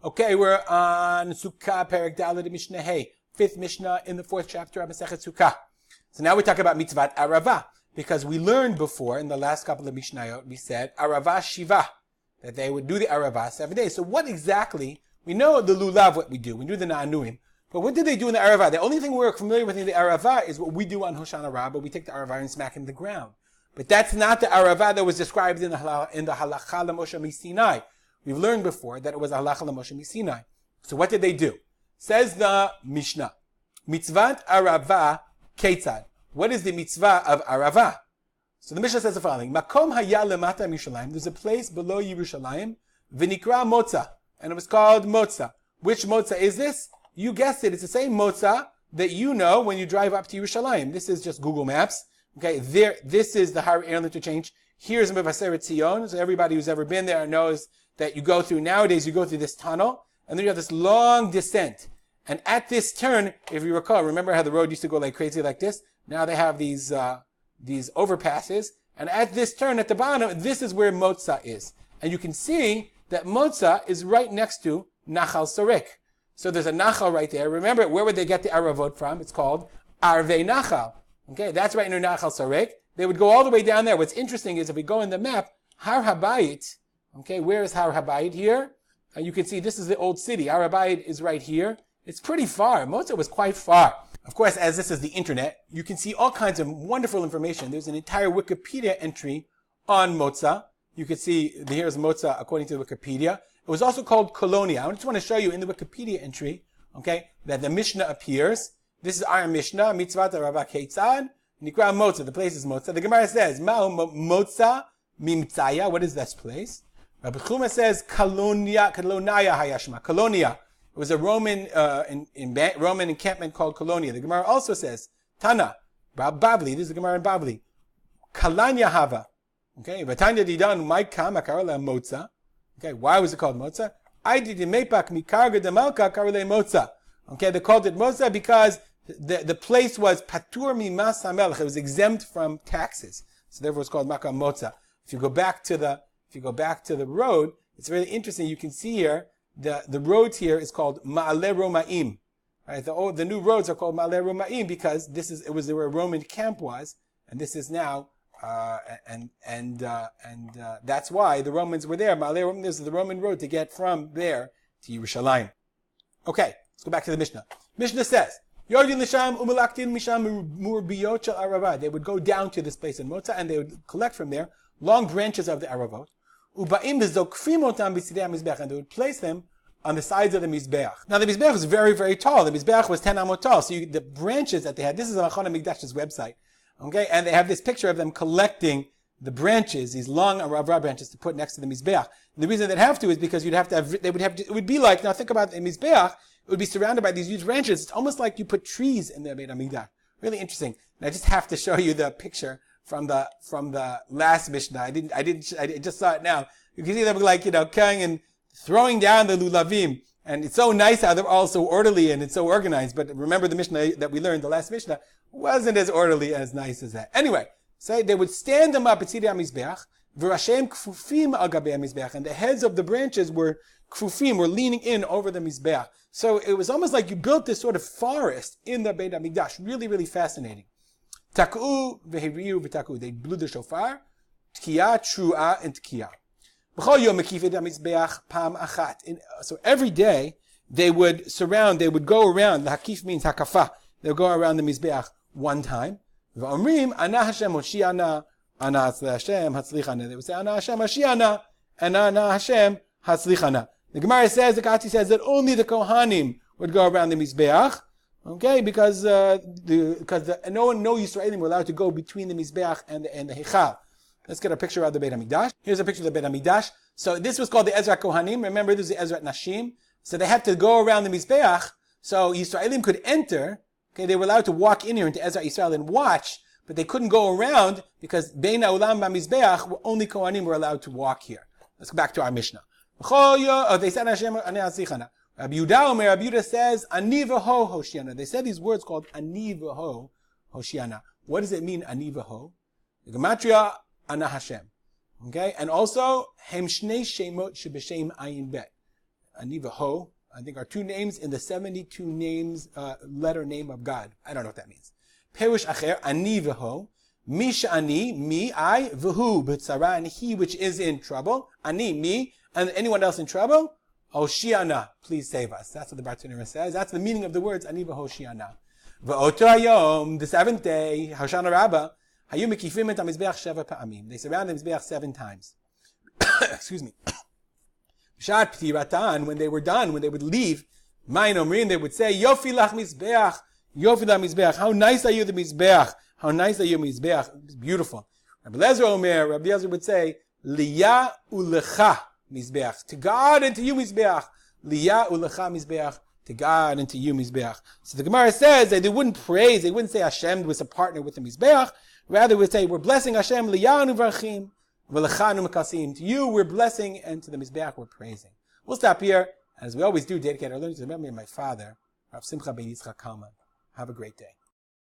Okay, we're on Sukkah, Perek Daled Mishnah Hey, 5th Mishnah in the 4th chapter of Masechet Sukkah. So now we talk about Mitzvah Aravah, because we learned before in the last couple of Mishnayot, we said Aravah Shiva, that they would do the Aravah 7 days. So what exactly, we know the Lulav, what we do the Na'anuim, but what did they do in the Aravah? The only thing we're familiar with in the Aravah is what we do on Hoshana Rabbah. We take the Aravah and smack it in the ground. But that's not the Aravah that was described in the Halacha L'Moshe Misinai. We've learned before that it was Halacha L'Moshe Misinai. So what did they do? Says the Mishnah, Mitzvat Aravah Ketzad. What is the mitzvah of Aravah? So the Mishnah says the following, Makom haya lemata Yerushalayim. There's a place below Yerushalayim, v'nikra motza, and it was called motza. Which motza is this? You guessed it. It's the same motza that you know when you drive up to Yerushalayim. This is just Google Maps. Okay, this is the Har Air interchange. Here's Mevaseret Tzion. So everybody who's ever been there knows that nowadays you go through this tunnel, and then you have this long descent. And at this turn, if you recall, remember how the road used to go like crazy like this? Now they have these overpasses. And at this turn at the bottom, this is where Motza is. And you can see that Motza is right next to Nachal Sorek. So there's a Nachal right there. Remember, where would they get the Aravot from? It's called Arvei Nachal. Okay, that's right near Nachal Sorek. They would go all the way down there. What's interesting is if we go in the map, Har Habayit, okay, where is Har Habayit here? You can see this is the old city. Har Habayit is right here. It's pretty far. Motza was quite far. Of course, as this is the internet, you can see all kinds of wonderful information. There's an entire Wikipedia entry on Motza. You can see here's Motza according to Wikipedia. It was also called Colonia. I just want to show you in the Wikipedia entry, okay, that the Mishnah appears. This is our Mishnah, Mitzvah Aravah Ketzad, Nikra Motza. The place is Motza. The Gemara says, Ma'u Motza Mimtzaya. What is this place? Rabbi Chuma says, Kolonaya Hayashma. Kolonia. It was a Roman Roman encampment called Colonia. The Gemara also says, Tana, Bavli, this is the Gemara in Bavli, Kalanya Hava. Okay, Vatanya Didan Maikam Akarala Motza. Okay, why was it called Motza? I did mepak mikarga demalka karale Motza. Okay, they called it Motza because the place was Patur Mimas Hamelech. It was exempt from taxes. So therefore it's called Makam Motza. If you go back to the road, it's really interesting. You can see here the roads here is called Ma'ale Romaim. Right? The new roads are called Ma'ale Romaim because it was where a Roman camp was, and this is now that's why the Romans were there. Ma'ale Romaim, this is the Roman road to get from there to Yerushalayim. Okay, let's go back to the Mishnah. Mishnah says, Yordin Lisham Umalaktin Misham Murbiyot Shel Aravah. They would go down to this place in Motza and they would collect from there long branches of the Aravot. Ubaim bezokfim otam b'tzidei hamizbeach, and they would place them on the sides of the mizbeach. Now the mizbeach was very, very tall. The mizbeach was 10 amot tall. So the branches that they had, this is on Hamikdash's website, okay, and they have this picture of them collecting the branches, these long Aravah branches to put next to the mizbeach. And the reason they'd have to is because it would be like, now think about the mizbeach, it would be surrounded by these huge branches. It's almost like you put trees in the Beit Hamikdash. Really interesting. And I just have to show you the picture from the last Mishnah. I just saw it now. You can see them like, carrying and throwing down the lulavim. And it's so nice how they're all so orderly and it's so organized. But remember the Mishnah that we learned, the last Mishnah, wasn't as orderly, as nice as that. Anyway, so they would stand them up at Tzidei HaMizbeach, v'rashem kfufim al gabei HaMizbeach, and the heads of the branches were kfufim, were leaning in over the Mizbeach. So it was almost like you built this sort of forest in the Beit HaMikdash. Really, really fascinating. Tak'u v'hiriu v'tak'u. They blew the shofar, tkiya, tru'ah, and tkiya. B'chol yom mekifet hamizbeach pam achat. So every day they would go around. The hakif means hakafa. They would go around the mizbeach one time. V'omrim ana Hashem hoshiana, ana Hashem hatzlichana. They would say ana Hashem hoshiana, and ana Hashem hatzlichana. The Gemara says, the Kati says that only the Kohanim would go around the mizbeach. Okay, because no Yisraelim were allowed to go between the Mizbeach and the Heichal. Let's get a picture of the Beit HaMikdash. Here's a picture of the Beit HaMikdash. So this was called the Ezra Kohanim. Remember, this is the Ezra Nashim. So they had to go around the Mizbeach. So Yisraelim could enter. Okay, they were allowed to walk in here into Ezra Yisrael and watch, but they couldn't go around because Bein HaUlam BaMizbeach, only Kohanim were allowed to walk here. Let's go back to our Mishnah. They said Hashem Zichana. Rabbi Yehuda says, Anivaho Hoshiana. They said these words called Anivaho Hoshiana. What does it mean, Anivaho? The Gematria, Ana Hashem. Okay? And also, Hem Shnei Shemot Shebeshem Ayin Bet. Anivaho, I think, are two names in the 72 names, letter name of God. I don't know what that means. Perush Acher, Anivaho, Misha Ani, me, I, Vahu, B'tzara, and he which is in trouble. Ani, me, and anyone else in trouble? Hoshiana, please save us. That's what the Bartanura says. That's the meaning of the words Aniva Hoshiana. V'oto hayom, the seventh day, Hoshana Rabbah, hayu mekifim et hamizbeach sheva pa'amim. They surround the mizbeach 7 times. Excuse me. B'shat p'tiratan, when they were done, when they would leave, Mayin Omrin, they would say, Yofi lach mizbeach, Yofi lach mizbeach. How nice are you, the mizbeach? How nice are you, mizbeach? It's beautiful. Rabbi Eliezer would say, Liya ulecha mizbeach. To God and to you, mizbeach. Liya ulecha mizbeach. To God and to you, mizbeach. So the Gemara says that they wouldn't praise, they wouldn't say Hashem was a partner with the mizbeach. Rather, they would say, we're blessing Hashem, Liya uvarchim, v'lechanu mekasim. To you, we're blessing, and to the mizbeach, we're praising. We'll stop here. As we always do, dedicate our learning to the memory of my father, Rav Simcha ben Yitzchak Kalman. Have a great day.